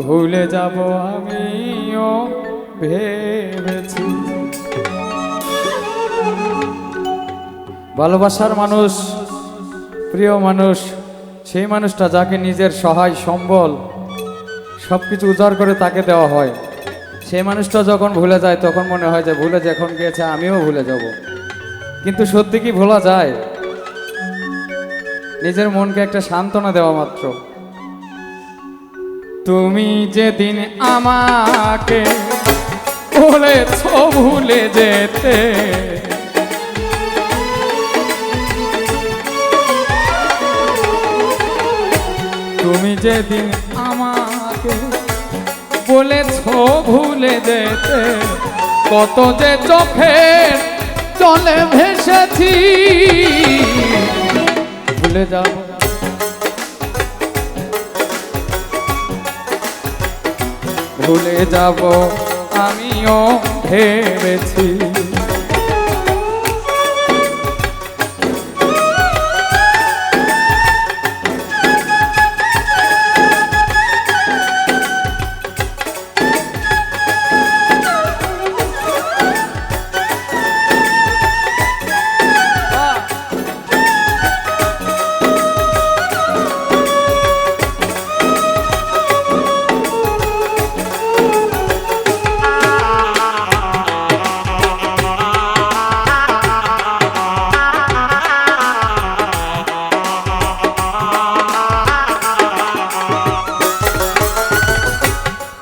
ভুলে যাব আমিও ভেবেছি। ভালোবাসার মানুষ, প্রিয় মানুষ, সেই মানুষটা যাকে নিজের সহায় সম্বল সবকিছু উজাড় করে তাকে দেওয়া হয়, সেই মানুষটা যখন ভুলে যায় তখন মনে হয় যে ভুলে যখন গিয়েছে আমিও ভুলে যাব। কিন্তু সত্যি কি ভোলা যায়? নিজের মনকে একটা সান্ত্বনা দেওয়া মাত্র। তুমি যেদিন আমাকে বলেছ ভুলে যেতে, তুমি যেদিন আমাকে বলেছ ভুলে যেতে, কত যে চোখের জলে ভেসেছি। ভুলে যাব, ভুলে যাব আমিও ভেবেছি।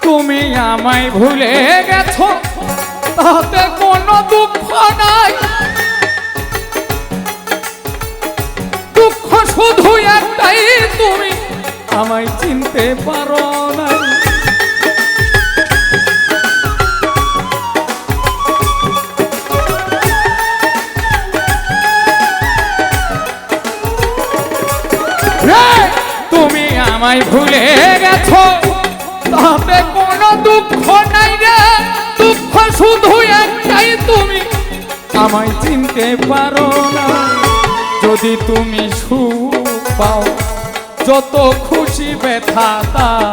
তুমি আমায় ভুলে গেছো তাতে কোনো দুঃখ নাই, দুঃখ শুধু একটাই, তুমি আমায় চিনতে পারো না। তুমি আমায় ভুলে গেছো তাতে কোনো দুঃখ নাই রে, দুঃখ শুধু একটাই, তুমি আমায় চিনতে পারো না। যদি তুমি সুখ পাও যত খুশি ব্যথা দাও,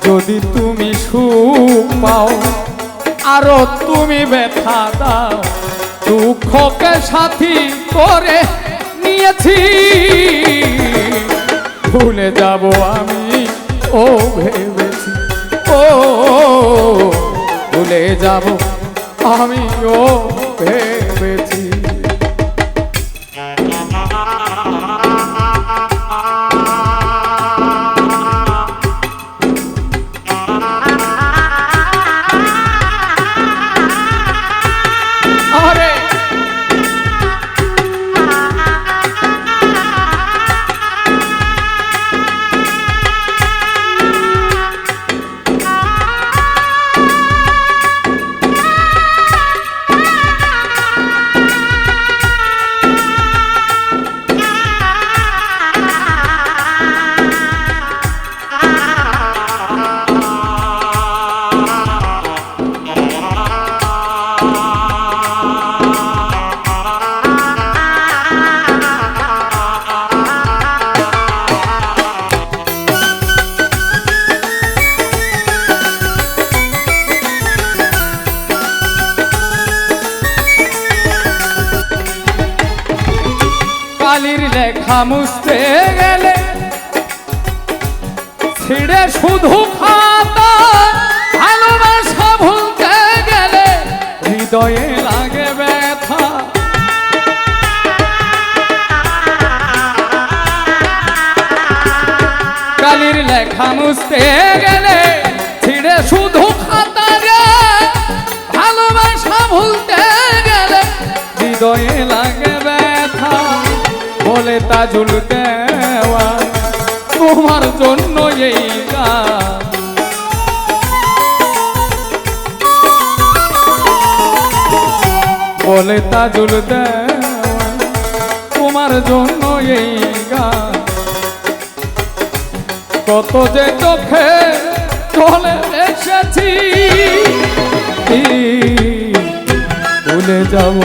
যদি তুমি সুখ পাও আরো তুমি ব্যথা দাও, দুঃখকে সাথী করে নিয়েছি। ভুলে যাব আমি ও ভেবেছি, ও ভুলে যাব আমি ও ভেবেছি। কালির লেখা মুছতে গেলে ছিঁড়ে শুধু খাতা, ভালোবাসা ভুলতে গেলে হৃদয়ে লাগে ব্যথা। কালির লেখা মুছতে গেলে ছিঁড়ে শুধু খাতা রে, ভালোবাসা ভুলতে গেলে হৃদয়ে লাগে ব্যথা। বলে তাজুল দেওয়া তোমার জন্য এই গান, বলে তাজুল দেওয়া তোমার জন্য এই গান। কত যে চোখে চলে এসেছি, ভুলে যাব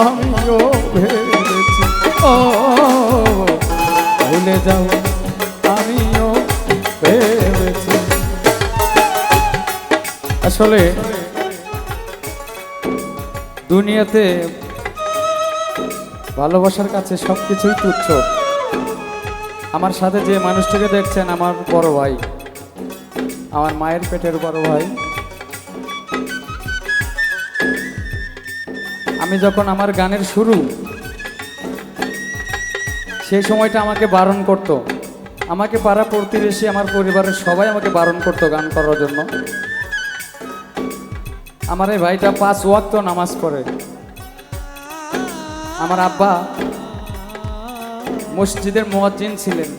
আমিও ভেবেছি। ও ভুলে যাও আমিও ভেবেছি। আসলে দুনিয়াতে ভালোবাসার কাছে সবকিছুই তুচ্ছ। আমার সাথে যে মানুষটাকে দেখছেন আমার বড় ভাই, আমার মায়ের পেটের বড় ভাই। আমি যখন আমার গানের শুরু, সেই সময়টা আমাকে বারণ করত। আমাকে পাড়া প্রতিবেশী, আমার পরিবারের সবাই আমাকে বারণ করতো গান করার জন্য। আমার এই ভাইটা 5 ওয়াক্ত নামাজ পড়ে। আমার আব্বা মসজিদের মুয়াজ্জিন ছিলেন,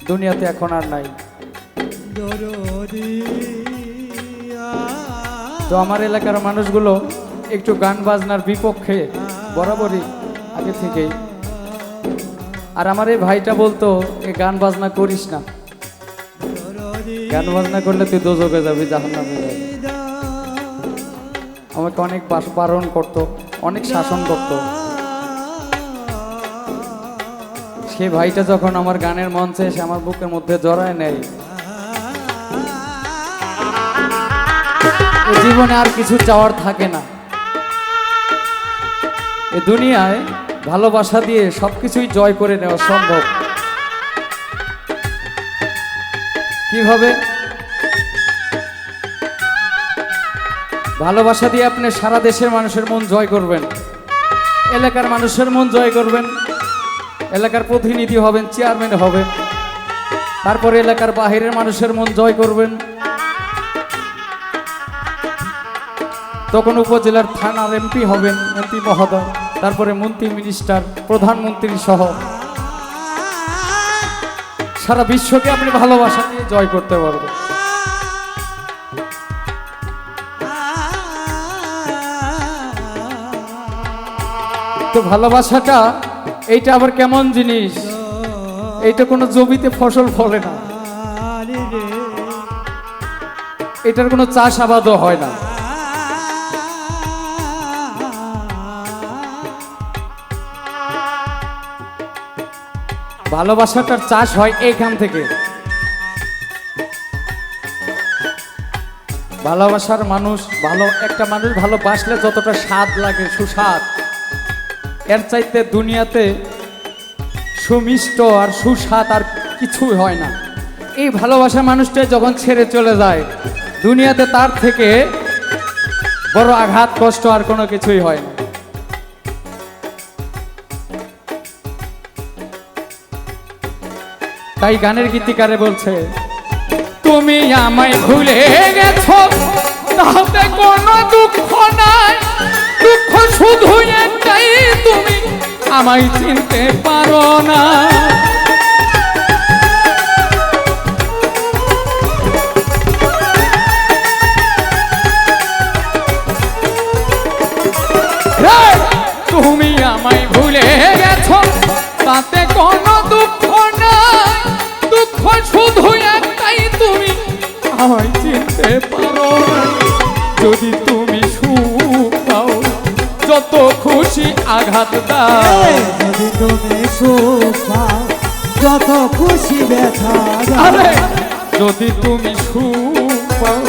দুনিয়াতে এখন আর নাই। তো আমার এলাকার মানুষগুলো একটু গান বাজনার বিপক্ষে বরাবরই আগে থেকেই। আর আমার এই ভাইটা বলতো এই গান বাজনা করিস না, গান বাজনা করলে তুই দোজখে যাবি, জাহান্নামে যাবি। আমাকে অনেক বারণ করতো, অনেক শাসন করতো। সে ভাইটা যখন আমার গানের মঞ্চে এসে আমার বুকের মধ্যে জড়ায় নেয়, জীবনে আর কিছু চাওয়ার থাকে না। এ দুনিয়ায় ভালোবাসা দিয়ে সবকিছুই জয় করে নেওয়া সম্ভব। কিভাবে? ভালোবাসা দিয়ে আপনি সারা দেশের মানুষের মন জয় করবেন, এলাকার মানুষের মন জয় করবেন, এলাকার প্রতিনিধি হবেন, চেয়ারম্যান হবেন, তারপরে এলাকার বাহিরের মানুষের মন জয় করবেন, তখন উপজেলার থানার এমপি হবেন, এমপি মহোদয়, তারপরে মন্ত্রী, মিনিস্টার, প্রধানমন্ত্রী সহ সারা বিশ্বকে আপনি ভালোবাসা দিয়ে জয় করতে পারবেন। তো ভালোবাসাটা এইটা আবার কেমন জিনিস? এইটা কোনো জমিতে ফসল ফলে না, এটার কোনো চাষাবাদও হয় না। ভালোবাসাটার চাষ হয় এখান থেকে। ভালোবাসার মানুষ একটা মানুষ ভালোবাসলে যতটা স্বাদ লাগে, সুস্বাদ, এর চাইতে দুনিয়াতে সুমিষ্ট আর সুস্বাদ আর কিছুই হয় না। এই ভালোবাসা মানুষটা যখন ছেড়ে চলে যায় দুনিয়াতে, তার থেকে বড় আঘাত, কষ্ট আর কোনো কিছুই হয় না। তাই গানের গীতিকারে বলছে, তুমি আমায় ভুলে গেছো তাতে কোনো দুঃখ নাই, দুঃখ শুধু একটাই, তুমি আমায় চিনতে পারো না। তুমি আমায় ভুলে গেছো তাতে কোনো দুঃখ নাই, দুঃখ শুধু একটাই, তুমি আমায় চিনতে পারো না। যদি তুমি সুখ পাও যত খুশি আঘাত দাও, যদি তুমি সুখ পাও যত খুশি ব্যথা দাও, যদি তুমি সুখ পাও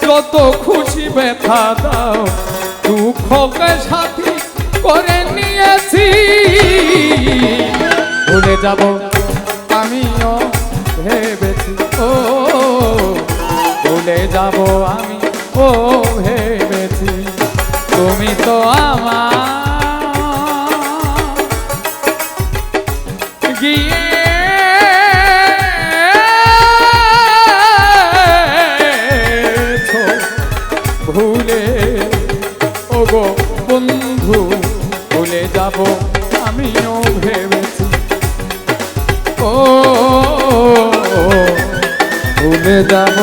যত খুশি ব্যথা দাও, দুঃখকে সাথী করে নিয়েছি, ভুলে যাব আমিও ভেবেছি, ও ভুলে যাব আমি, ও ভেবেছি, তুমি তো আমার গিয়ে ভুলে, ও গো বন্ধু, ভুলে যাব আমিও ভেবেছি, ও ভুলে যাব।